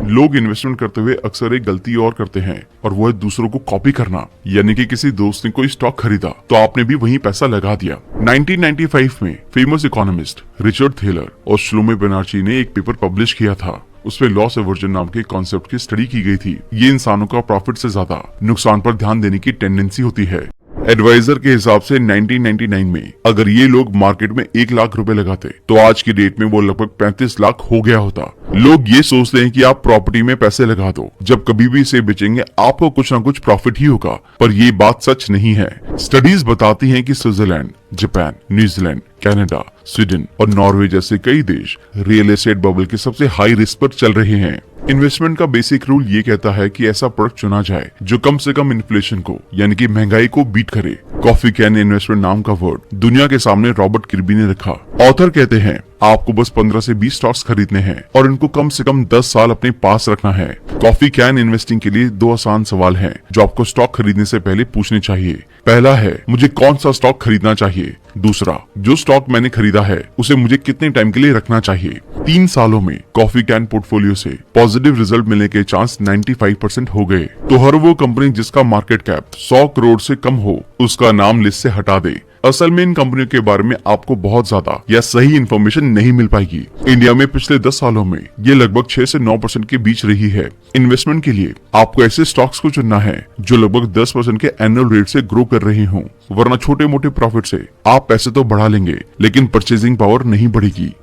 लोग इन्वेस्टमेंट करते हुए अक्सर एक गलती और करते हैं और वो है दूसरों को कॉपी करना। यानी कि किसी दोस्त ने कोई स्टॉक खरीदा तो आपने भी वहीं पैसा लगा दिया। 1995 में फेमस इकोनॉमिस्ट रिचर्ड थेलर और श्लोमे बनर्जी ने एक पेपर पब्लिश किया था। उसमें लॉस एवर्जन नाम के कॉन्सेप्ट की स्टडी की गई थी। ये इंसानों का प्रॉफिट से ज्यादा नुकसान पर ध्यान देने की टेंडेंसी होती है। एडवाइजर के हिसाब से 1999 में अगर ये लोग मार्केट में 1 लाख रुपए लगाते तो आज की डेट में वो लगभग 35 लाख हो गया होता। लोग ये सोचते हैं कि आप प्रॉपर्टी में पैसे लगा दो, जब कभी भी इसे बेचेंगे आपको कुछ ना कुछ प्रॉफिट ही होगा, पर ये बात सच नहीं है। स्टडीज बताती हैं कि Switzerland, Japan, New Zealand, Canada, Sweden और नॉर्वे जैसे कई देश रियल एस्टेट बबल के सबसे हाई रिस्क पर चल रहे हैं। इन्वेस्टमेंट का बेसिक रूल ये कहता है कि ऐसा प्रोडक्ट चुना जाए जो कम से कम इन्फ्लेशन को यानी कि महंगाई को बीट करे। कॉफी कैन इन्वेस्टमेंट नाम का वर्ड दुनिया के सामने रॉबर्ट किर्बी ने रखा। ऑथर कहते हैं आपको बस 15 से 20 स्टॉक्स खरीदने हैं और इनको कम से कम 10 साल अपने पास रखना है। कॉफी कैन इन्वेस्टिंग के लिए 2 आसान सवाल हैं जो आपको स्टॉक खरीदने से पहले पूछने चाहिए। पहला है मुझे कौन सा स्टॉक खरीदना चाहिए। दूसरा, जो स्टॉक मैंने खरीदा है उसे मुझे कितने टाइम के लिए रखना चाहिए। 3 सालों में कॉफी कैन पोर्टफोलियो से पॉजिटिव रिजल्ट मिलने के चांस 95% हो गए। तो हर वो कंपनी जिसका मार्केट कैप 100 करोड़ से कम हो उसका नाम लिस्ट से हटा दे। असल में इन कंपनियों के बारे में आपको बहुत ज्यादा या सही इन्फॉर्मेशन नहीं मिल पाएगी। इंडिया में पिछले 10 सालों में ये लगभग 6 से 9% के बीच रही है। इन्वेस्टमेंट के लिए आपको ऐसे स्टॉक्स को चुनना है जो लगभग 10% के एनुअल रेट से ग्रो कर रहे हों, वरना छोटे मोटे प्रॉफिट से आप पैसे तो बढ़ा लेंगे लेकिन परचेजिंग पावर नहीं बढ़ेगी।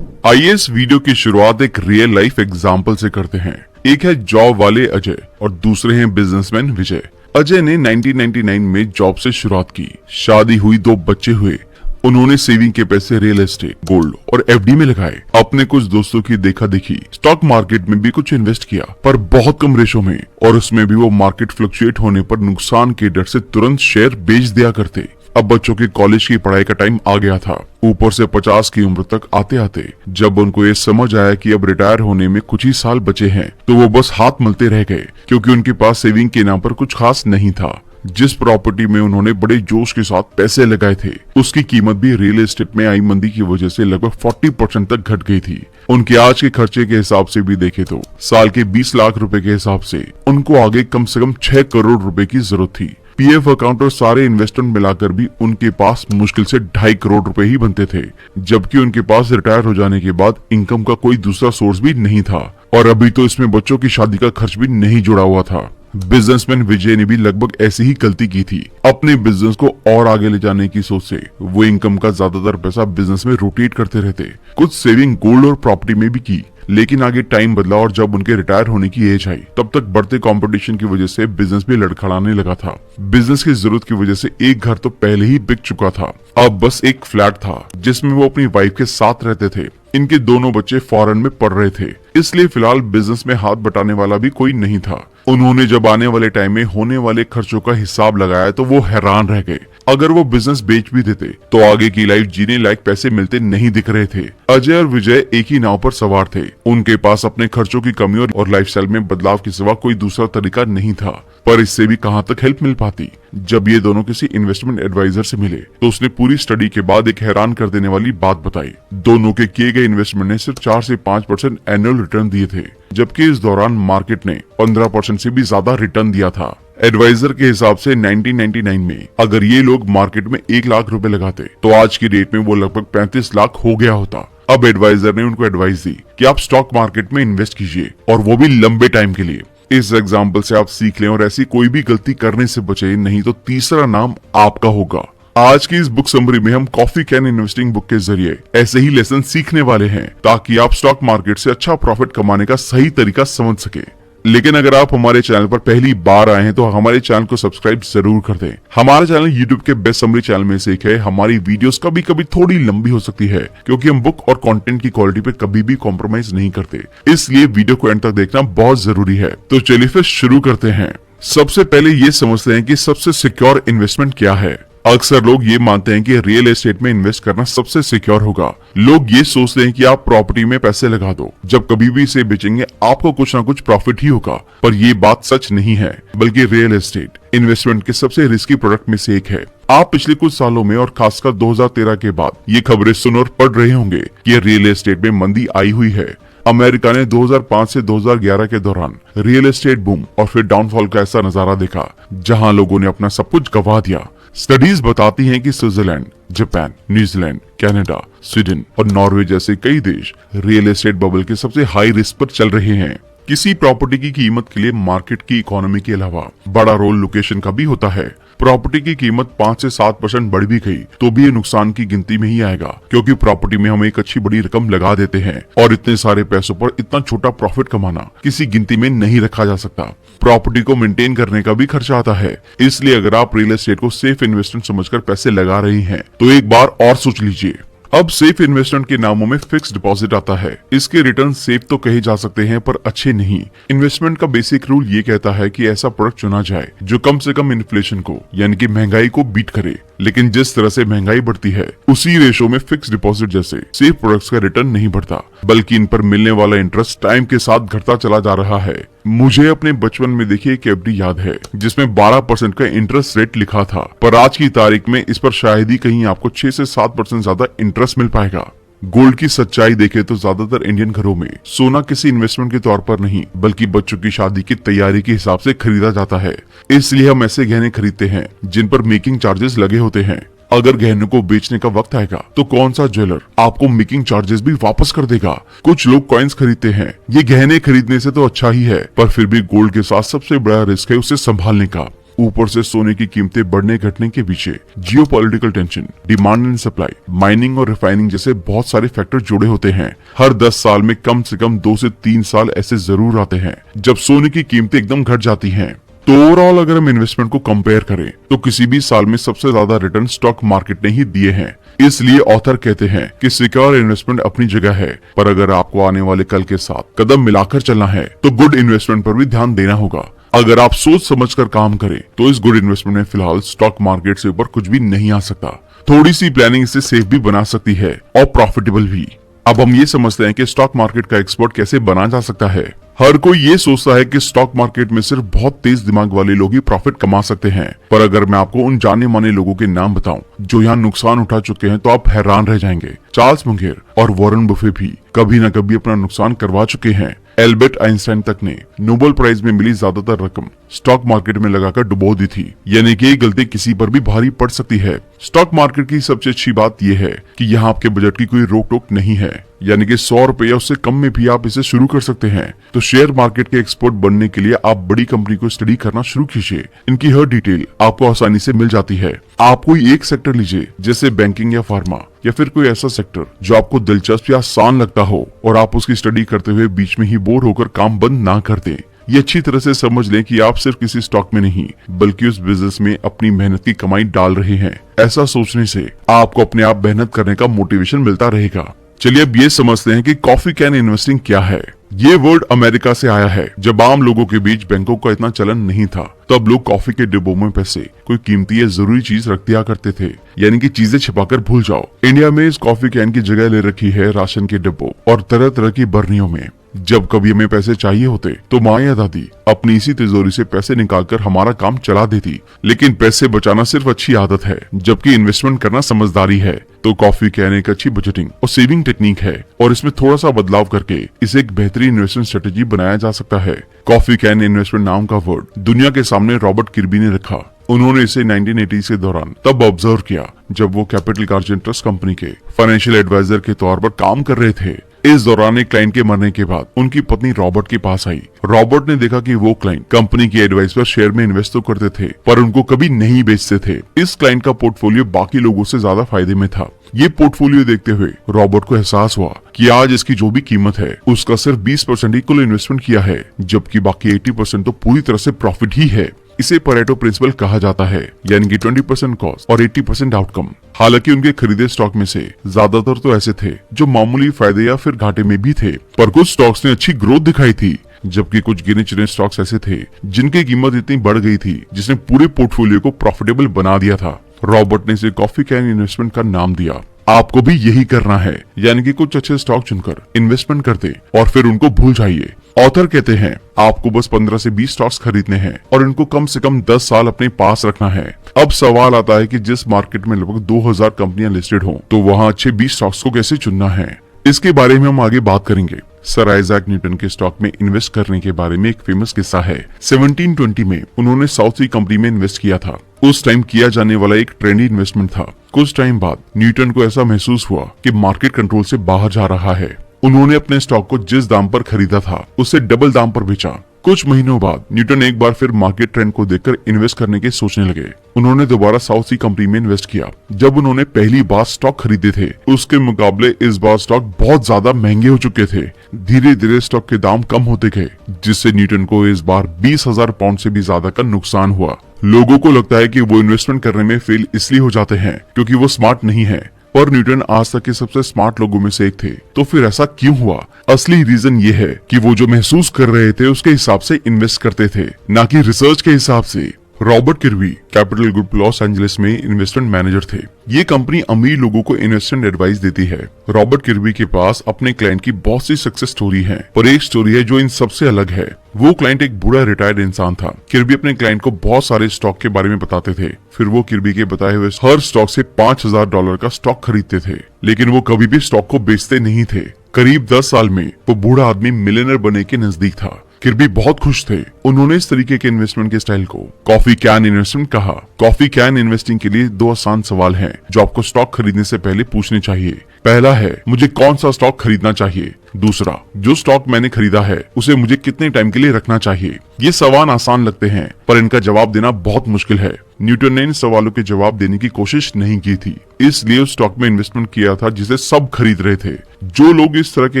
आइए इस वीडियो की शुरुआत एक रियल लाइफ एग्जाम्पल से करते हैं। एक है जॉब वाले अजय और दूसरे हैं बिजनेसमैन विजय। अजय ने 1999 में जॉब से शुरुआत की, शादी हुई, 2 बच्चे हुए। उन्होंने सेविंग के पैसे रियल एस्टेट, गोल्ड और एफडी में लगाए। अपने कुछ दोस्तों की देखा देखी स्टॉक मार्केट में भी कुछ इन्वेस्ट किया, पर बहुत कम रेशो में, और उसमें भी वो मार्केट फ्लक्चुएट होने पर नुकसान के डर से तुरंत शेयर बेच दिया करते। अब बच्चों के कॉलेज की पढ़ाई का टाइम आ गया था। ऊपर से 50 की उम्र तक आते आते जब उनको ये समझ आया कि अब रिटायर होने में कुछ ही साल बचे हैं तो वो बस हाथ मलते रह गए, क्योंकि उनके पास सेविंग के नाम पर कुछ खास नहीं था। जिस प्रॉपर्टी में उन्होंने बड़े जोश के साथ पैसे लगाए थे उसकी कीमत भी रियल एस्टेट में आई मंदी की वजह से लगभग 40% तक घट गई थी। उनके आज के खर्चे के हिसाब से भी देखे तो साल के 20 लाख रुपए के हिसाब से उनको आगे कम से कम 6 करोड़ रुपए की जरूरत थी। पीएफ अकाउंट और सारे इन्वेस्टमेंट मिलाकर भी उनके पास मुश्किल से 2.5 करोड़ रुपए ही बनते थे, जबकि उनके पास रिटायर हो जाने के बाद इनकम का कोई दूसरा सोर्स भी नहीं था। और अभी तो इसमें बच्चों की शादी का खर्च भी नहीं जुड़ा हुआ था। बिजनेसमैन विजय ने भी लगभग ऐसी ही गलती की थी। अपने बिजनेस को और आगे ले जाने की सोच से वो इनकम का ज्यादातर पैसा बिजनेस में रोटेट करते रहते। कुछ सेविंग गोल्ड और प्रॉपर्टी में भी की, लेकिन आगे टाइम बदला और जब उनके रिटायर होने की एज आई तब तक बढ़ते कंपटीशन की वजह से बिजनेस भी लड़खड़ाने लगा था। बिजनेस की जरूरत की वजह से एक घर तो पहले ही बिक चुका था, अब बस एक फ्लैट था जिसमें वो अपनी वाइफ के साथ रहते थे। इनके दोनों बच्चे फॉरेन में पढ़ रहे थे, इसलिए फिलहाल बिजनेस में हाथ बटाने वाला भी कोई नहीं था। उन्होंने जब आने वाले टाइम में होने वाले खर्चों का हिसाब लगाया तो वो हैरान रह गए। अगर वो बिजनेस बेच भी देते तो आगे की लाइफ जीने लायक पैसे मिलते नहीं दिख रहे थे। अजय और विजय एक ही नाव पर सवार थे। उनके पास अपने खर्चों की कमी और लाइफस्टाइल में बदलाव के सिवा कोई दूसरा तरीका नहीं था, पर इससे भी कहां तक हेल्प मिल पाती। जब ये दोनों किसी इन्वेस्टमेंट एडवाइजर से मिले तो उसने पूरी स्टडी के बाद एक हैरान कर देने वाली बात बताई। दोनों के किए गए इन्वेस्टमेंट ने सिर्फ 4 से 5% एनुअल रिटर्न दिए थे, जबकि इस दौरान मार्केट ने 15% से भी ज्यादा रिटर्न दिया था। एडवाइजर के हिसाब से 1999 में अगर ये लोग मार्केट में 1 लाख रुपए लगाते तो आज की डेट में वो लगभग 35 लाख हो गया होता। अब एडवाइजर ने उनको एडवाइस दी कि आप स्टॉक मार्केट में इन्वेस्ट कीजिए, और वो भी लंबे टाइम के लिए। इस एग्जाम्पल से आप सीख लें और ऐसी कोई भी गलती करने से बचे, नहीं तो तीसरा नाम आपका होगा। आज की इस बुक समरी में हम कॉफी कैन इन्वेस्टिंग बुक के जरिए ऐसे ही लेसन सीखने वाले हैं ताकि आप स्टॉक मार्केट से अच्छा प्रॉफिट कमाने का सही तरीका समझ सके। लेकिन अगर आप हमारे चैनल पर पहली बार आए हैं तो हमारे चैनल को सब्सक्राइब जरूर कर दें। हमारा चैनल YouTube के बेस्ट समरी चैनल में से एक है। हमारी वीडियोस कभी कभी थोड़ी लंबी हो सकती है क्योंकि हम बुक और कंटेंट की क्वालिटी पे कभी भी कॉम्प्रोमाइज नहीं करते, इसलिए वीडियो को एंड तक देखना बहुत जरूरी है। तो चलिए फिर शुरू करते हैं। सबसे पहले ये समझते हैं कि सबसे सिक्योर इन्वेस्टमेंट क्या है। अक्सर लोग ये मानते हैं कि रियल एस्टेट में इन्वेस्ट करना सबसे सिक्योर होगा। लोग ये सोचते हैं कि आप प्रॉपर्टी में पैसे लगा दो, जब कभी भी इसे बेचेंगे आपको कुछ ना कुछ प्रॉफिट ही होगा, पर ये बात सच नहीं है। बल्कि रियल एस्टेट इन्वेस्टमेंट के सबसे रिस्की प्रोडक्ट में से एक है। आप पिछले कुछ सालों में और खासकर 2013 के बाद ये खबरें सुन और पढ़ रहे होंगे कि रियल एस्टेट में मंदी आई हुई है। अमेरिका ने 2005 से 2011 के दौरान रियल एस्टेट बूम और फिर डाउनफॉल का ऐसा नजारा देखा जहां लोगों ने अपना सब कुछ गंवा दिया। स्टडीज बताती हैं कि Switzerland, Japan, New Zealand, Canada, Sweden और नॉर्वे जैसे कई देश रियल एस्टेट बबल के सबसे हाई रिस्क पर चल रहे हैं। किसी प्रॉपर्टी की कीमत के लिए मार्केट की इकोनॉमी के अलावा बड़ा रोल लोकेशन का भी होता है। प्रॉपर्टी की कीमत 5 से 7% बढ़ भी गई तो भी ये नुकसान की गिनती में ही आएगा, क्योंकि प्रॉपर्टी में हम एक अच्छी बड़ी रकम लगा देते हैं और इतने सारे पैसों पर इतना छोटा प्रॉफिट कमाना किसी गिनती में नहीं रखा जा सकता। प्रॉपर्टी को मेंटेन करने का भी खर्चा आता है, इसलिए अगर आप रियल एस्टेट को सेफ इन्वेस्टमेंट समझकर पैसे लगा रहे हैं तो एक बार और सोच लीजिए। अब सेफ इन्वेस्टमेंट के नामों में फिक्स डिपॉजिट आता है। इसके रिटर्न सेफ तो कहे जा सकते हैं पर अच्छे नहीं। इन्वेस्टमेंट का बेसिक रूल ये कहता है कि ऐसा प्रोडक्ट चुना जाए जो कम से कम इन्फ्लेशन को यानी कि महंगाई को बीट करे, लेकिन जिस तरह से महंगाई बढ़ती है उसी रेशो में फिक्स डिपॉजिट जैसे सेफ प्रोडक्ट्स का रिटर्न नहीं बढ़ता, बल्कि इन पर मिलने वाला इंटरेस्ट टाइम के साथ घटता चला जा रहा है। मुझे अपने बचपन में देखिए एक एफडी याद है जिसमें 12% का इंटरेस्ट रेट लिखा था, पर आज की तारीख में इस पर शायद ही कहीं आपको 6 से 7% ज्यादा इंटरेस्ट मिल पाएगा। गोल्ड की सच्चाई देखे तो ज्यादातर इंडियन घरों में सोना किसी इन्वेस्टमेंट के तौर पर नहीं बल्कि बच्चों की शादी की तैयारी के हिसाब से खरीदा जाता है। इसलिए हम ऐसे गहने खरीदते हैं जिन पर मेकिंग चार्जेस लगे होते हैं। अगर गहनों को बेचने का वक्त आएगा तो कौन सा ज्वेलर आपको मेकिंग चार्जेस भी वापस कर देगा। कुछ लोग कॉइन्स खरीदते हैं। ये गहने खरीदने से तो अच्छा ही है, पर फिर भी गोल्ड के साथ सबसे बड़ा रिस्क है उसे संभालने का। ऊपर से सोने की कीमतें बढ़ने घटने के पीछे geopolitical tension, demand and supply, mining और रिफाइनिंग जैसे बहुत सारे फैक्टर जुड़े होते हैं। हर 10 साल में कम से कम 2 से 3 साल ऐसे जरूर आते हैं जब सोने की कीमतें एकदम घट जाती हैं। तो ओवरऑल अगर हम इन्वेस्टमेंट को कंपेयर करें तो किसी भी साल में सबसे ज्यादा रिटर्न स्टॉक मार्केट ने ही दिए हैं। इसलिए ऑथर कहते हैं कि सिक्योर इन्वेस्टमेंट अपनी जगह है, पर अगर आपको आने वाले कल के साथ कदम मिलाकर चलना है तो गुड इन्वेस्टमेंट पर भी ध्यान देना होगा। अगर आप सोच समझकर काम करें तो इस गुड इन्वेस्टमेंट में फिलहाल स्टॉक मार्केट से ऊपर कुछ भी नहीं आ सकता। थोड़ी सी प्लानिंग इसे सेफ भी बना सकती है और प्रॉफिटेबल भी। अब हम ये समझते हैं कि स्टॉक मार्केट का एक्सपर्ट कैसे बना जा सकता है। हर कोई ये सोचता है कि स्टॉक मार्केट में सिर्फ बहुत तेज दिमाग वाले लोग ही प्रॉफिट कमा सकते हैं, पर अगर मैं आपको उन जाने माने लोगों के नाम बताऊं जो यहाँ नुकसान उठा चुके हैं तो आप हैरान रह जाएंगे। चार्ल्स मुंगेर और वॉरेन बफे भी कभी न कभी अपना नुकसान करवा चुके हैं। एल्बर्ट आइंस्टाइन तक ने नोबेल प्राइज में मिली ज्यादातर रकम स्टॉक मार्केट में लगाकर डुबो दी थी, यानी कि ये गलती किसी पर भी भारी पड़ सकती है। स्टॉक मार्केट की सबसे अच्छी बात यह है कि यहाँ आपके बजट की कोई रोक टोक नहीं है, यानी कि 100 रुपए या उससे कम में भी आप इसे शुरू कर सकते हैं। तो शेयर मार्केट के एक्सपर्ट बनने के लिए आप बड़ी कंपनी को स्टडी करना शुरू कीजिए। इनकी हर डिटेल आपको आसानी से मिल जाती है। आप कोई एक सेक्टर लीजिए जैसे बैंकिंग या फार्मा, या फिर कोई ऐसा सेक्टर जो आपको दिलचस्प या आसान लगता हो और आप उसकी स्टडी करते हुए बीच में ही बोर होकर काम बंद ना कर दें। ये अच्छी तरह से समझ लें कि आप सिर्फ किसी स्टॉक में नहीं बल्कि उस बिजनेस में अपनी मेहनत की कमाई डाल रहे हैं। ऐसा सोचने से आपको अपने आप मेहनत करने का मोटिवेशन मिलता रहेगा। चलिए अब ये समझते हैं कि कॉफी कैन इन्वेस्टिंग क्या है। ये वर्ड अमेरिका से आया है। जब आम लोगों के बीच बैंकों का इतना चलन नहीं था तब लोग कॉफी के डिब्बों में पैसे, कोई कीमती या जरूरी चीज रख दिया करते थे, यानी कि चीजें छिपाकर भूल जाओ। इंडिया में इस कॉफी कैन की जगह ले रखी है राशन के डिब्बों और तरह तरह की बर्नियों में। जब कभी हमें पैसे चाहिए होते तो माँ या दादी अपनी इसी तिजोरी से पैसे निकालकर हमारा काम चला देती। लेकिन पैसे बचाना सिर्फ अच्छी आदत है, जबकि इन्वेस्टमेंट करना समझदारी है। तो कॉफी कैन एक अच्छी बजटिंग और सेविंग टेक्निक है और इसमें थोड़ा सा बदलाव करके इसे एक बेहतरीन इन्वेस्टमेंट स्ट्रेटेजी बनाया जा सकता है। कॉफी कैन इन्वेस्टमेंट नाम का वर्ड दुनिया के सामने रॉबर्ट किर्बी ने रखा। उन्होंने इसे 1980 के दौरान तब ऑब्जर्व किया जब वो कैपिटल गार्जियन ट्रस्ट कंपनी के फाइनेंशियल एडवाइजर के तौर पर काम कर रहे थे। इस दौरान एक क्लाइंट के मरने के बाद उनकी पत्नी रॉबर्ट के पास आई। रॉबर्ट ने देखा कि वो क्लाइंट कंपनी की एडवाइस पर शेयर में इन्वेस्ट तो करते थे पर उनको कभी नहीं बेचते थे। इस क्लाइंट का पोर्टफोलियो बाकी लोगों से ज्यादा फायदे में था। ये पोर्टफोलियो देखते हुए रॉबर्ट को एहसास हुआ कि आज इसकी जो भी कीमत है उसका सिर्फ 20% ही कुल इन्वेस्टमेंट किया है, जबकि बाकी 80% तो पूरी तरह से प्रॉफिट ही है। इसे परेटो प्रिंसिपल कहा जाता है, यानी कि 20% कॉस्ट और 80% आउटकम। हालांकि उनके खरीदे स्टॉक में से ज्यादातर तो ऐसे थे जो मामूली फायदे या फिर घाटे में भी थे, पर कुछ स्टॉक्स ने अच्छी ग्रोथ दिखाई थी, जबकि कुछ गिने चुने स्टॉक्स ऐसे थे जिनकी कीमत इतनी बढ़ गई थी जिसने पूरे पोर्टफोलियो को प्रॉफिटेबल बना दिया था। रॉबर्ट ने इसे कॉफी कैन इन्वेस्टमेंट का नाम दिया। आपको भी यही करना है, यानी कि कुछ अच्छे स्टॉक चुनकर इन्वेस्टमेंट करते और फिर उनको भूल जाइए। ऑथर कहते हैं आपको बस 15 से 20 स्टॉक्स खरीदने हैं और इनको कम से कम 10 साल अपने पास रखना है। अब सवाल आता है कि जिस मार्केट में लगभग 2000 कंपनियां लिस्टेड हों तो वहां अच्छे 20 स्टॉक्स को कैसे चुनना है। इसके बारे में हम आगे बात करेंगे। सर आइजैक न्यूटन के स्टॉक में इन्वेस्ट करने के बारे में एक फेमस किस्सा है। 1720 में उन्होंने साउथ सी कंपनी में इन्वेस्ट किया था। उस टाइम किया जाने वाला एक ट्रेंडी इन्वेस्टमेंट था। कुछ टाइम बाद न्यूटन को ऐसा महसूस हुआ कि मार्केट कंट्रोल से बाहर जा रहा है। उन्होंने अपने स्टॉक को जिस दाम पर खरीदा था उससे डबल दाम पर बेचा। कुछ महीनों बाद न्यूटन एक बार फिर मार्केट ट्रेंड को देखकर इन्वेस्ट करने की सोचने लगे। उन्होंने दोबारा साउथ सी कंपनी में इन्वेस्ट किया। जब उन्होंने पहली बार स्टॉक खरीदे थे उसके मुकाबले इस बार स्टॉक बहुत ज्यादा महंगे हो चुके थे। धीरे धीरे स्टॉक के दाम कम होते गए, जिससे न्यूटन को इस बार 20,000 पाउंड से भी ज्यादा का नुकसान हुआ। लोगों को लगता है कि वो इन्वेस्टमेंट करने में फेल इसलिए हो जाते हैं क्योंकि वो स्मार्ट नहीं है, पर न्यूटन आज तक के सबसे स्मार्ट लोगों में से एक थे। तो फिर ऐसा क्यों हुआ? असली रीजन ये है कि वो जो महसूस कर रहे थे उसके हिसाब से इन्वेस्ट करते थे, ना कि रिसर्च के हिसाब से। Robert किर्बी capital group Los Angeles में इन्वेस्टमेंट मैनेजर थे। ये कंपनी अमीर लोगों को इन्वेस्टमेंट एडवाइस देती है। रॉबर्ट किर्बी के पास अपने क्लाइंट की बहुत सी सक्सेस स्टोरी है, पर एक स्टोरी है जो इन सबसे अलग है। वो क्लाइंट एक बूढ़ा रिटायर्ड इंसान था। किर्बी अपने क्लाइंट को बहुत सारे स्टॉक के बारे में बताते थे। फिर वो किर्बी के बताए हुए हर स्टॉक से $5,000 का स्टॉक खरीदते थे, लेकिन वो कभी भी स्टॉक को बेचते नहीं थे। करीब 10 साल में वो बूढ़ा आदमी मिलियनर बनने के नजदीक था। किर्बी बहुत खुश थे। उन्होंने इस तरीके के इन्वेस्टमेंट के स्टाइल को कॉफी कैन इन्वेस्टमेंट कहा। कॉफी कैन इन्वेस्टिंग के लिए 2 आसान सवाल हैं जो आपको स्टॉक खरीदने से पहले पूछने चाहिए। पहला है, मुझे कौन सा स्टॉक खरीदना चाहिए। दूसरा, जो स्टॉक मैंने खरीदा है उसे मुझे कितने टाइम के लिए रखना चाहिए। ये सवाल आसान लगते हैं, पर इनका जवाब देना बहुत मुश्किल है। न्यूटन ने इन सवालों के जवाब देने की कोशिश नहीं की थी, इसलिए उस स्टॉक में इन्वेस्टमेंट किया था जिसे सब खरीद रहे थे। जो लोग इस तरह के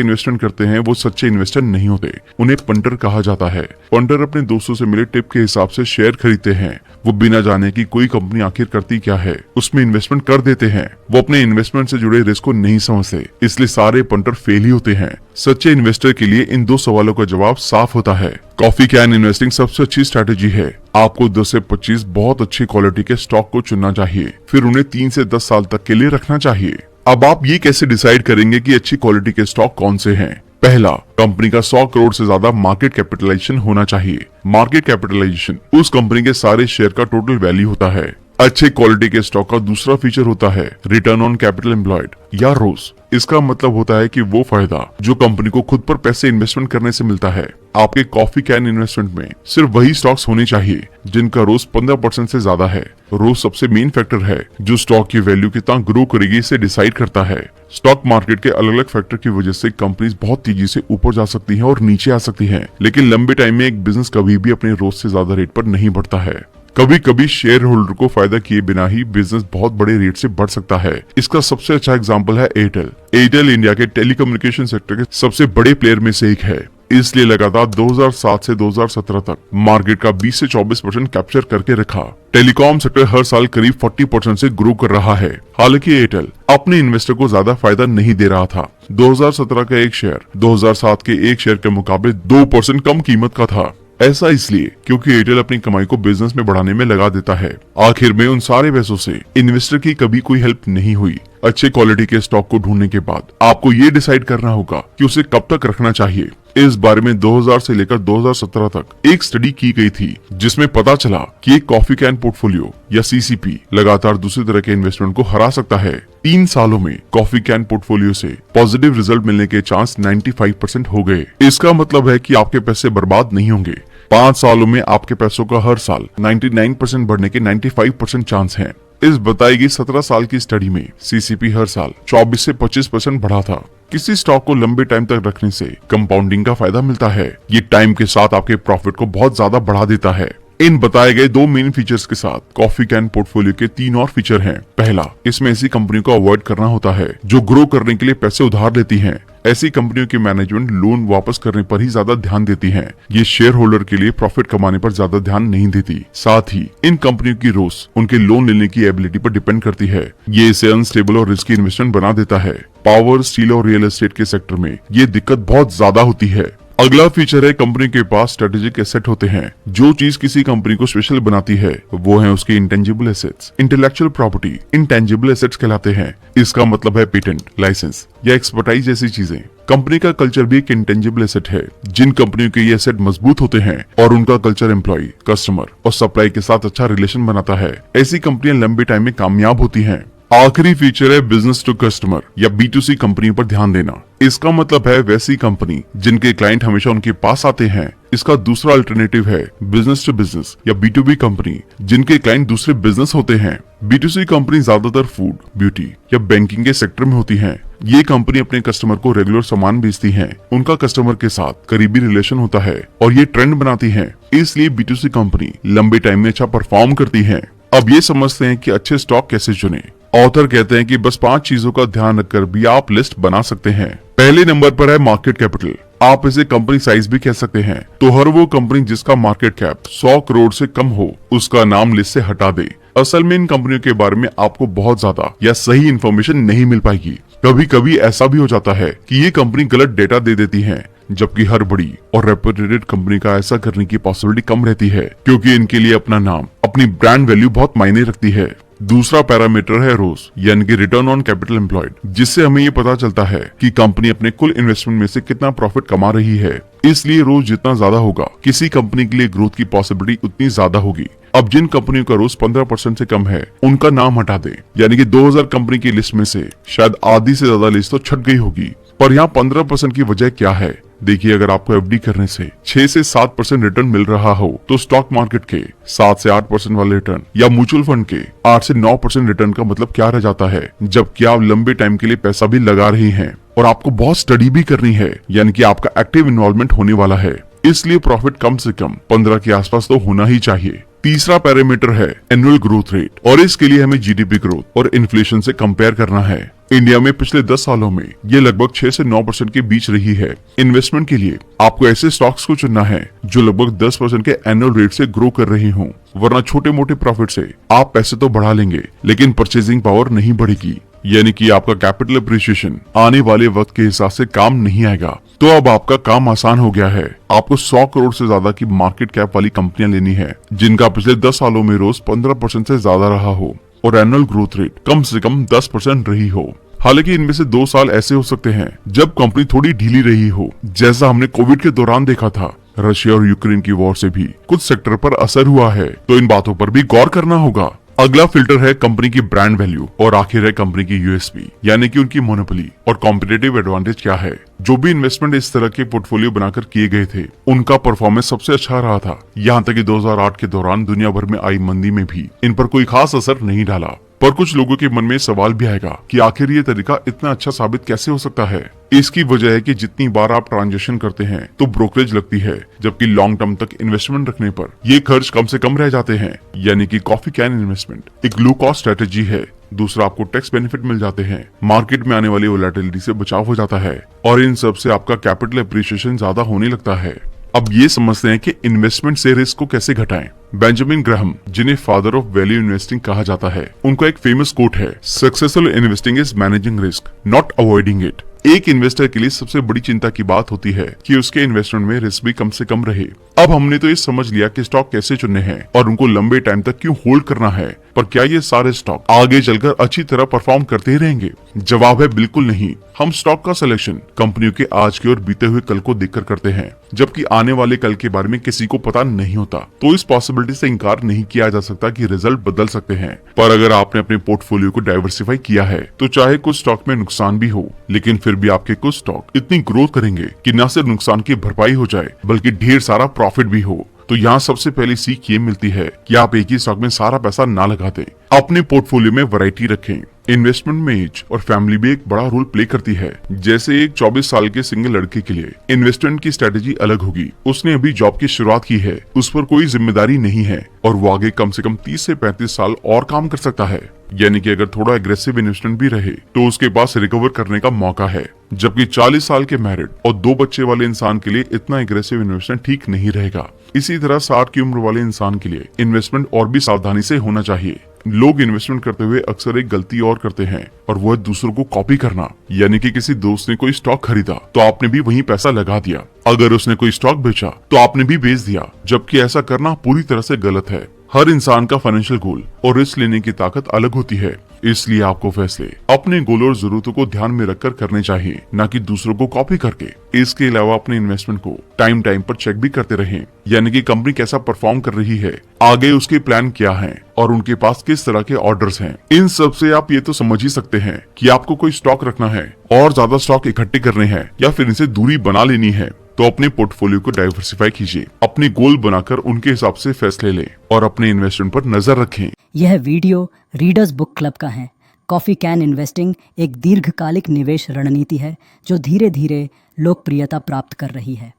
इन्वेस्टमेंट करते हैं वो सच्चे इन्वेस्टर नहीं होते। उन्हें पंटर कहा जाता है। पंटर अपने दोस्तों से मिले टिप के हिसाब से शेयर खरीदते हैं। वो बिना जाने कि कोई कंपनी आखिर करती क्या है उसमें इन्वेस्टमेंट कर देते हैं। वो अपने इन्वेस्टमेंट से जुड़े रिस्क को नहीं समझते, इसलिए सारे पंटर फेल ही होते हैं। सच्चे इन्वेस्टर के लिए इन 2 सवालों का जवाब साफ होता है। कॉफी कैन इन्वेस्टिंग सबसे अच्छी स्ट्रैटेजी है। आपको 10 से 25 बहुत अच्छी क्वालिटी के स्टॉक को चुनना चाहिए, फिर उन्हें 3 से 10 साल तक के लिए रखना चाहिए। अब आप ये कैसे डिसाइड करेंगे कि अच्छी क्वालिटी के स्टॉक कौन से हैं? पहला, कंपनी का 100 करोड़ से ज्यादा मार्केट कैपिटलाइजेशन होना चाहिए। मार्केट कैपिटलाइजेशन उस कंपनी के सारे शेयर का टोटल वैल्यू होता है। अच्छे क्वालिटी के स्टॉक का दूसरा फीचर होता है रिटर्न ऑन कैपिटल एम्प्लॉयड या रोस। इसका मतलब होता है कि वो फायदा जो कंपनी को खुद पर पैसे इन्वेस्टमेंट करने से मिलता है। आपके कॉफी कैन इन्वेस्टमेंट में सिर्फ वही स्टॉक्स होने चाहिए जिनका रोस 15% से ज्यादा है। रोस सबसे मेन फैक्टर है जो स्टॉक की वैल्यू कितना ग्रो करेगी इसे डिसाइड करता है। स्टॉक मार्केट के अलग अलग फैक्टर की वजह से कंपनीज बहुत तेजी से ऊपर जा सकती हैं और नीचे आ सकती हैं, लेकिन लंबे टाइम में एक बिजनेस कभी भी अपने रोस से ज्यादा रेट पर नहीं बढ़ता है। कभी कभी शेयर होल्डर को फायदा किए बिना ही बिजनेस बहुत बड़े रेट से बढ़ सकता है। इसका सबसे अच्छा एग्जांपल है एयरटेल। एयरटेल इंडिया के टेलीकम्युनिकेशन सेक्टर के सबसे बड़े प्लेयर में से एक है, इसलिए लगातार 2007 से 2017 तक मार्केट का 20 से 24% कैप्चर करके रखा। टेलीकॉम सेक्टर हर साल करीब 40% से ग्रो कर रहा है। हालांकि एयरटेल अपने इन्वेस्टर को ज्यादा फायदा नहीं दे रहा था। 2017 का एक शेयर 2007 के एक शेयर के मुकाबले 2% कम कीमत का था। ऐसा इसलिए क्योंकि एयरटेल अपनी कमाई को बिजनेस में बढ़ाने में लगा देता है। आखिर में उन सारे पैसों से इन्वेस्टर की कभी कोई हेल्प नहीं हुई। अच्छे क्वालिटी के स्टॉक को ढूंढने के बाद आपको ये डिसाइड करना होगा कि उसे कब तक रखना चाहिए। इस बारे में 2000 से लेकर 2017 तक एक स्टडी की गई थी जिसमें पता चला कि एक कॉफी कैन पोर्टफोलियो या सीसीपी लगातार दूसरी तरह के इन्वेस्टमेंट को हरा सकता है। 3 सालों में कॉफी कैन पोर्टफोलियो से पॉजिटिव रिजल्ट मिलने के चांस 95% हो गए। इसका मतलब है कि आपके पैसे बर्बाद नहीं होंगे। 5 सालों में आपके पैसों का हर साल 99% बढ़ने के 95% चांस हैं। इस बताई गई 17 साल की स्टडी में सीसीपी हर साल 24 से 25% बढ़ा था। किसी स्टॉक को लंबे टाइम तक रखने से कंपाउंडिंग का फायदा मिलता है। ये टाइम के साथ आपके प्रॉफिट को बहुत ज्यादा बढ़ा देता है। इन बताए गए 2 मेन फीचर्स के साथ कॉफी कैन पोर्टफोलियो के 3 और फीचर हैं। पहला, इसमें ऐसी कंपनियों को अवॉइड करना होता है जो ग्रो करने के लिए पैसे उधार लेती हैं। ऐसी कंपनियों की मैनेजमेंट लोन वापस करने पर ही ज्यादा ध्यान देती है। ये शेयर होल्डर के लिए प्रॉफिट कमाने पर ज्यादा ध्यान नहीं देती। साथ ही इन कंपनियों की रोस उनके लोन लेने की एबिलिटी पर डिपेंड करती है। ये इसे अनस्टेबल और रिस्की इन्वेस्टमेंट बना देता है। पावर, स्टील और रियल एस्टेट के सेक्टर में ये दिक्कत बहुत ज्यादा होती है। अगला फीचर है कंपनी के पास स्ट्रेटेजिक एसेट होते हैं। जो चीज किसी कंपनी को स्पेशल बनाती है वो है उसके intangible assets. Intellectual property intangible assets कहलाते हैं। इसका मतलब है पेटेंट, लाइसेंस या एक्सपर्टाइज जैसी चीजें। कंपनी का कल्चर भी एक इंटेंजिबल एसेट है। जिन कंपनियों के ये एसेट मजबूत होते हैं और उनका कल्चर एम्प्लॉय, कस्टमर और सप्लाई के साथ अच्छा रिलेशन बनाता है, ऐसी कंपनियां लंबे टाइम में कामयाब होती हैं। आखिरी फीचर है बिजनेस टू कस्टमर या B2C कंपनी पर ध्यान देना। इसका मतलब है वैसी कंपनी जिनके क्लाइंट हमेशा उनके पास आते हैं। इसका दूसरा अल्टरनेटिव है बिजनेस टू बिजनेस या B2B कंपनी जिनके क्लाइंट दूसरे बिजनेस होते हैं। B2C कंपनी ज्यादातर फूड, ब्यूटी या बैंकिंग के सेक्टर में होती हैं। ये कंपनी अपने कस्टमर को रेगुलर सामान बेचती हैं। उनका कस्टमर के साथ करीबी रिलेशन होता है और ये ट्रेंड बनाती हैं। इसलिए B2C कंपनी लंबे टाइम में अच्छा परफॉर्म करती है। अब ये समझते हैं कि अच्छे स्टॉक कैसे चुने। ऑथर कहते हैं कि बस 5 चीजों का ध्यान रखकर भी आप लिस्ट बना सकते हैं। पहले नंबर पर है मार्केट कैपिटल। आप इसे कंपनी साइज भी कह सकते हैं। तो हर वो कंपनी जिसका मार्केट कैप 100 करोड़ से कम हो, उसका नाम लिस्ट से हटा दे। असल में इन कंपनियों के बारे में आपको बहुत ज्यादा या सही इन्फॉर्मेशन नहीं मिल पाएगी। कभी कभी ऐसा भी हो जाता है कि ये कंपनी गलत डेटा दे देती है, जबकि हर बड़ी और रेप्यूटेड कंपनी का ऐसा करने की पॉसिबिलिटी कम रहती है, क्योंकि इनके लिए अपना नाम, अपनी ब्रांड वैल्यू बहुत मायने रखती है। दूसरा पैरामीटर है रोज यानी कि रिटर्न ऑन कैपिटल एम्प्लॉयड, जिससे हमें ये पता चलता है कि कंपनी अपने कुल इन्वेस्टमेंट में से कितना प्रॉफिट कमा रही है। इसलिए रोज जितना ज्यादा होगा, किसी कंपनी के लिए ग्रोथ की पॉसिबिलिटी उतनी ज्यादा होगी। अब जिन कंपनियों का रोज 15% से कम है, उनका नाम हटा दे। यानी कि 2000 कंपनी की लिस्ट में से शायद आधी से ज्यादा लिस्ट तो छट गई होगी। पर यहाँ 15% की वजह क्या है? देखिए, अगर आपको एफडी करने से 6 से 7% रिटर्न मिल रहा हो, तो स्टॉक मार्केट के 7 से 8% वाले रिटर्न या म्यूचुअल फंड के 8 से 9% रिटर्न का मतलब क्या रह जाता है, जबकि आप लंबे टाइम के लिए पैसा भी लगा रही हैं और आपको बहुत स्टडी भी करनी है, यानी कि आपका एक्टिव इन्वॉल्वमेंट होने वाला है। इसलिए प्रॉफिट कम से कम 15 के आसपास तो होना ही चाहिए। तीसरा पैरामीटर है एनुअल ग्रोथ रेट, और इसके लिए हमें जीडीपी ग्रोथ और इन्फ्लेशन से कंपेयर करना है। इंडिया में पिछले 10 सालों में ये लगभग 6 से 9% के बीच रही है। इन्वेस्टमेंट के लिए आपको ऐसे स्टॉक्स को चुनना है जो लगभग 10% के एनुअल रेट से ग्रो कर रही हों, वरना छोटे मोटे प्रॉफिट से आप पैसे तो बढ़ा लेंगे, लेकिन परचेजिंग पावर नहीं बढ़ेगी। यानी कि आपका कैपिटल अप्रिसिएशन आने वाले वक्त के हिसाब से काम नहीं आएगा। तो अब आपका काम आसान हो गया है। आपको 100 करोड़ से ज्यादा की मार्केट कैप वाली कंपनियां लेनी है, जिनका पिछले 10 सालों में रोज 15% से ज्यादा रहा हो और एनुअल ग्रोथ रेट कम से कम 10% रही हो। हालांकि इनमें से 2 साल ऐसे हो सकते हैं जब कंपनी थोड़ी ढीली रही हो, जैसा हमने कोविड के दौरान देखा था। रशिया और यूक्रेन की वॉर से भी कुछ सेक्टर पर असर हुआ है, तो इन बातों पर भी गौर करना होगा। अगला फिल्टर है कंपनी की ब्रांड वैल्यू और आखिर है कंपनी की यूएसपी, यानी कि उनकी मोनोपोली और कॉम्पिटिटिव एडवांटेज क्या है। जो भी इन्वेस्टमेंट इस तरह के पोर्टफोलियो बनाकर किए गए थे, उनका परफॉर्मेंस सबसे अच्छा रहा था। यहाँ तक कि 2008 के दौरान दुनिया भर में आई मंदी में भी इन पर कोई खास असर नहीं डाला। पर कुछ लोगों के मन में सवाल भी आएगा कि आखिर ये तरीका इतना अच्छा साबित कैसे हो सकता है। इसकी वजह है कि जितनी बार आप ट्रांजैक्शन करते हैं तो ब्रोकरेज लगती है, जबकि लॉन्ग टर्म तक इन्वेस्टमेंट रखने पर ये खर्च कम से कम रह जाते हैं। यानी कि कॉफी कैन इन्वेस्टमेंट एक लो कॉस्ट स्ट्रेटेजी है। दूसरा, आपको टैक्स बेनिफिट मिल जाते हैं, मार्केट में आने वाली वोलेटिलिटी से बचाव हो जाता है, और इन सब से आपका कैपिटल एप्रिसिएशन ज्यादा होने लगता है। अब ये समझते हैं कि इन्वेस्टमेंट से रिस्क को कैसे घटाएं। बेंजामिन ग्राहम, जिन्हें फादर ऑफ वैल्यू इन्वेस्टिंग कहा जाता है, उनका एक फेमस कोट है, successful investing is managing risk not avoiding it. एक इन्वेस्टर के लिए सबसे बड़ी चिंता की बात होती है कि उसके इन्वेस्टमेंट में रिस्क भी कम से कम रहे। अब हमने तो ये समझ लिया कि स्टॉक कैसे चुनने हैं और उनको लंबे टाइम तक क्यों होल्ड करना है, पर क्या ये सारे स्टॉक आगे चलकर अच्छी तरह परफॉर्म करते ही रहेंगे? जवाब है बिल्कुल नहीं। हम स्टॉक का सिलेक्शन कंपनियों के आज के और बीते हुए कल को देखकर करते हैं, जबकि आने वाले कल के बारे में किसी को पता नहीं होता। तो इस पॉसिबिलिटी से इनकार नहीं किया जा सकता कि रिजल्ट बदल सकते हैं। पर अगर आपने अपने पोर्टफोलियो को डाइवर्सिफाई किया है, तो चाहे कुछ स्टॉक में नुकसान भी हो, लेकिन फिर भी आपके कुछ स्टॉक इतनी ग्रोथ करेंगे कि न सिर्फ नुकसान की भरपाई हो जाए, बल्कि ढेर सारा प्रॉफिट भी हो। तो यहाँ सबसे पहली सीख ये मिलती है कि आप एक ही स्टॉक में सारा पैसा ना लगा दें। अपने पोर्टफोलियो में वैरायटी रखें। इन्वेस्टमेंट में एज और फैमिली भी एक बड़ा रोल प्ले करती है। जैसे एक 24 साल के सिंगल लड़के के लिए इन्वेस्टमेंट की स्ट्रेटेजी अलग होगी। उसने अभी जॉब की शुरुआत की है, उस पर कोई जिम्मेदारी नहीं है और वो आगे कम से कम 30 से 35 साल और काम कर सकता है। यानी कि अगर थोड़ा एग्रेसिव इन्वेस्टमेंट भी रहे तो उसके पास रिकवर करने का मौका है। जबकि 40 साल के मैरिड और 2 बच्चे वाले इंसान के लिए इतना एग्रेसिव इन्वेस्टमेंट ठीक नहीं रहेगा। इसी तरह 60 की उम्र वाले इंसान के लिए इन्वेस्टमेंट और भी सावधानी से होना चाहिए। लोग इन्वेस्टमेंट करते हुए अक्सर एक गलती और करते हैं, और वो है दूसरों को कॉपी करना। यानी कि किसी दोस्त ने कोई स्टॉक खरीदा तो आपने भी वहीं पैसा लगा दिया। अगर उसने कोई स्टॉक बेचा तो आपने भी बेच दिया, जबकि ऐसा करना पूरी तरह से गलत है। हर इंसान का फाइनेंशियल गोल और रिस्क लेने की ताकत अलग होती है, इसलिए आपको फैसले अपने गोल और जरूरतों को ध्यान में रखकर करने चाहिए, न कि दूसरों को कॉपी करके। इसके अलावा अपने इन्वेस्टमेंट को टाइम टाइम पर चेक भी करते रहें, यानी कि कंपनी कैसा परफॉर्म कर रही है, आगे उसके प्लान क्या हैं और उनके पास किस तरह के ऑर्डर्स हैं। इन सब से आप ये तो समझ ही सकते हैं कि आपको कोई स्टॉक रखना है और ज्यादा स्टॉक इकट्ठे करने हैं या फिर इनसे दूरी बना लेनी है, तो अपने पोर्टफोलियो को डाइवर्सिफाई कीजिए, अपने गोल बनाकर उनके हिसाब से फैसले लें और अपने इन्वेस्टमेंट पर नजर रखें। यह वीडियो रीडर्स बुक क्लब का है। कॉफ़ी कैन इन्वेस्टिंग एक दीर्घकालिक निवेश रणनीति है जो धीरे धीरे लोकप्रियता प्राप्त कर रही है।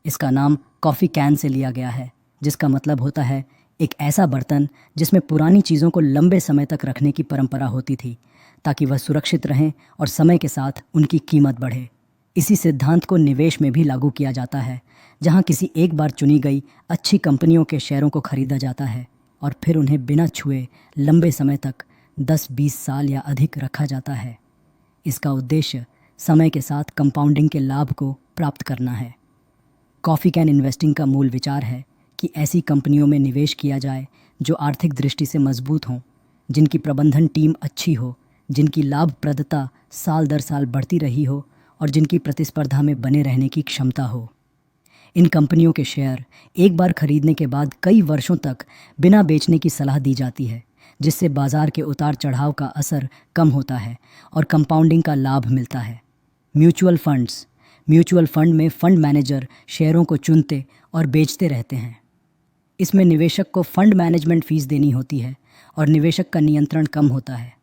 इसका नाम कॉफ़ी कैन से लिया गया है, जिसका मतलब होता है एक ऐसा बर्तन जिसमें पुरानी चीज़ों को लंबे समय तक रखने की परंपरा होती थी, ताकि वह सुरक्षित रहें और समय के साथ उनकी कीमत बढ़े। इसी सिद्धांत को निवेश में भी लागू किया जाता है, जहां किसी एक बार चुनी गई अच्छी कंपनियों के शेयरों को खरीदा जाता है और फिर उन्हें बिना छुए लंबे समय तक 10-20 साल या अधिक रखा जाता है। इसका उद्देश्य समय के साथ कंपाउंडिंग के लाभ को प्राप्त करना है। कॉफ़ी कैन इन्वेस्टिंग का मूल विचार है कि ऐसी कंपनियों में निवेश किया जाए जो आर्थिक दृष्टि से मजबूत हों, जिनकी प्रबंधन टीम अच्छी हो, जिनकी लाभप्रदता साल दर साल बढ़ती रही हो और जिनकी प्रतिस्पर्धा में बने रहने की क्षमता हो। इन कंपनियों के शेयर एक बार खरीदने के बाद कई वर्षों तक बिना बेचने की सलाह दी जाती है, जिससे बाजार के उतार चढ़ाव का असर कम होता है और कंपाउंडिंग का लाभ मिलता है। म्यूचुअल फंड में फंड मैनेजर शेयरों को चुनते और बेचते रहते हैं। इसमें निवेशक को फंड मैनेजमेंट फीस देनी होती है और निवेशक का नियंत्रण कम होता है।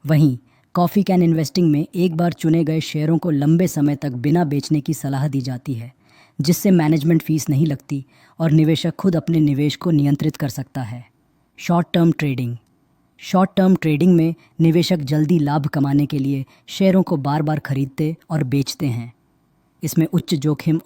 वहीं कॉफ़ी कैन इन्वेस्टिंग में एक बार चुने गए शेयरों को लंबे समय तक बिना बेचने की सलाह दी जाती है, जिससे मैनेजमेंट फीस नहीं लगती और निवेशक खुद अपने निवेश को नियंत्रित कर सकता है। शॉर्ट टर्म ट्रेडिंग में निवेशक जल्दी लाभ कमाने के लिए शेयरों को बार बार खरीदते और बेचते हैं। इसमें उच्च जोखिम